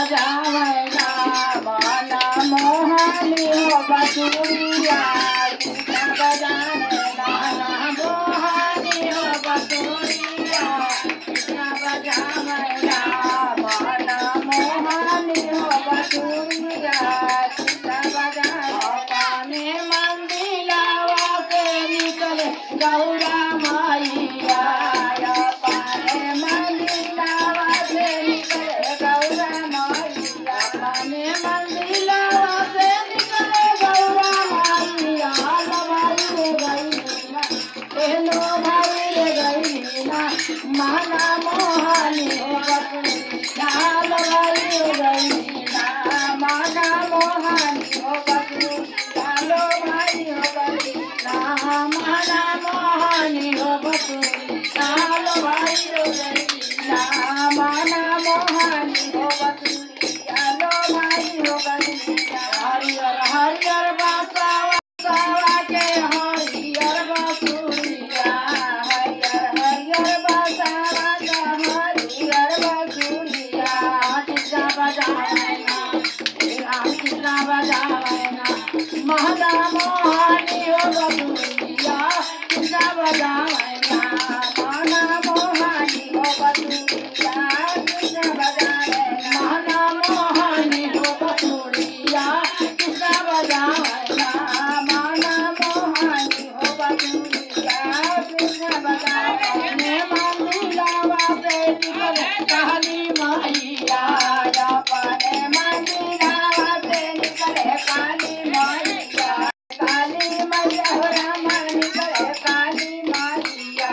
बजावैना माना मोहनी हो बसुरिया कृष्ण बजावैना मोहनी हो बसुरिया कृष्ण बजावैना माना मोहनी हो बसुरिया कृष्ण बजावैना मंदिलावा के निकले गौरा मैया पाने मंदिलावा से निकले गौरा मैया पाने मंदिलावा से निकले गौरा मैया भाई रे गईना हेलो भाई रे गईना माना मोहनी हो बसुरिया भाई रे गईना माना मोहनी हो बसुरिया लो भाई हो गईना माना मोहनी हो बसुरिया लो भाई हो गईना माना मोहनी हो बसुरिया लो भाई हो गईना हरियर हरियर बासावा सावा के हरियर बसुरिया हरियर हरियर बासावा का हरियर बसुरिया कृष्ण बजावैना कृष्ण बजावैना महला मोहनी हो बसुरिया कृष्ण बजावैना माना मोहनी हो बसुरिया कृष्ण बजावैना महला मोहनी हो बसुरिया कृष्ण बजावैना माना मोहनी हो बसुरिया कृष्ण बजावैना मंदिलावा से निकले काली मैया पाने मंदिलावा से निकले काली मैया हो रामा निकले काली मैया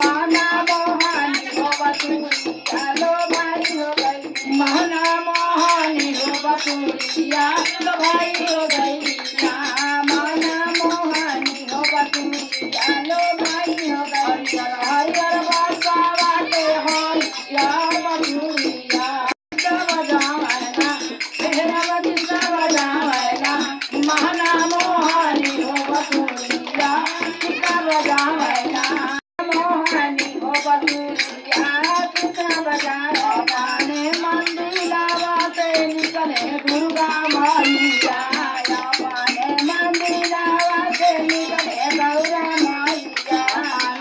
माना मोहनी हो बसुरिया लो भाई हो गई माना मोहनी हो बसुरिया लो भाई हो गई माना मोहनी हो बसुरिया लो भाई हो गई हरियर बासावा के हरियर बसुरिया कृष्ण बजावैना कृष्ण बजावैना माना मोहनी हो बसुरिया कृष्ण बजावैना मोहनी हो बसुरिया कृष्ण बजावैना ने मंदिलावा से निकले दुर्गा मैया पाने मंदिलावा से निकले गौरा मैया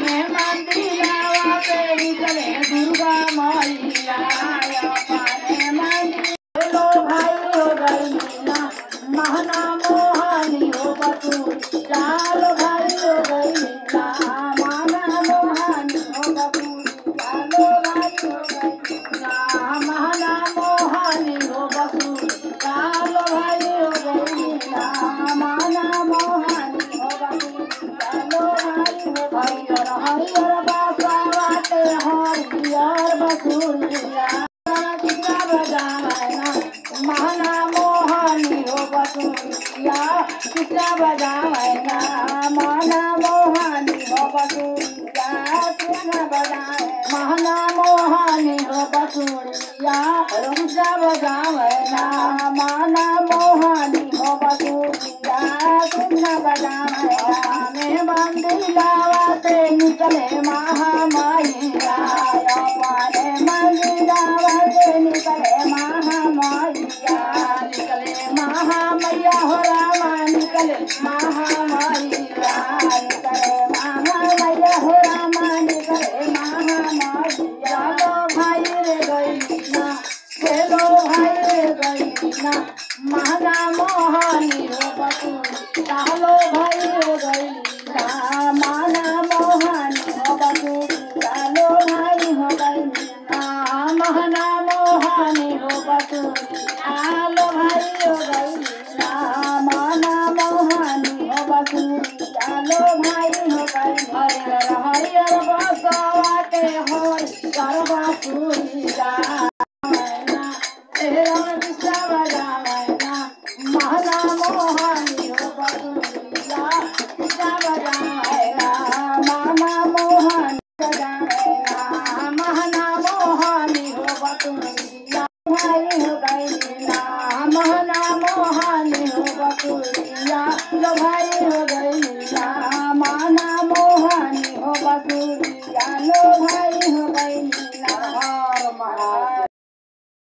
ने मंदिलावा से निकले दुर्गा मैया पाने मंदिर लो भाई हो गईना महना मोहनी हो बसुरिया लो भाई हो गईना माना मोहनी हो बसुरिया लो भाई हो गईना महना मोहनी हो बसुरिया लो भाई हो गईना माना मोहनी हो बसुरिया लो भाई हो हरियर हरियर बासावा के हरियर बसुरिया कृष्ण बजावैना माना मोहनी हो बसुरिया कृष्ण बजावैना माना मोहनी हो बसुरिया कृष्ण बजावैना माना मोहनी हो बसुरिया कृष्ण बजावैना माना मोहनी हो बसुरिया कृष्ण बजावैना में मंदिलावा से निकले महामाया पाने मंदिलावा से निकले महामाया निकले महामैया हो रामा निकले महामाया निकले महामैया हो रामा निकले महामाया लो भाई रे गईना लो भाई रे गईना माना मोहनी हो बसुरिया लो भाई रे गईना माना मोहनी हो बसुरिया लो भाई हो गईना महना मोहनी हो बसुरिया लो भाई हो गईना माना मोहनी हो बसुरिया लो भाई हो गई हरियर हरियर बासावा के हरियर बसुरिया तेरा कृष्ण बजावैना महला मोहनी हो बसुरिया कृष्ण बजावैना माना मोहनी बजावैना महना मोहनी हो बसुरिया भाई हो गईना महना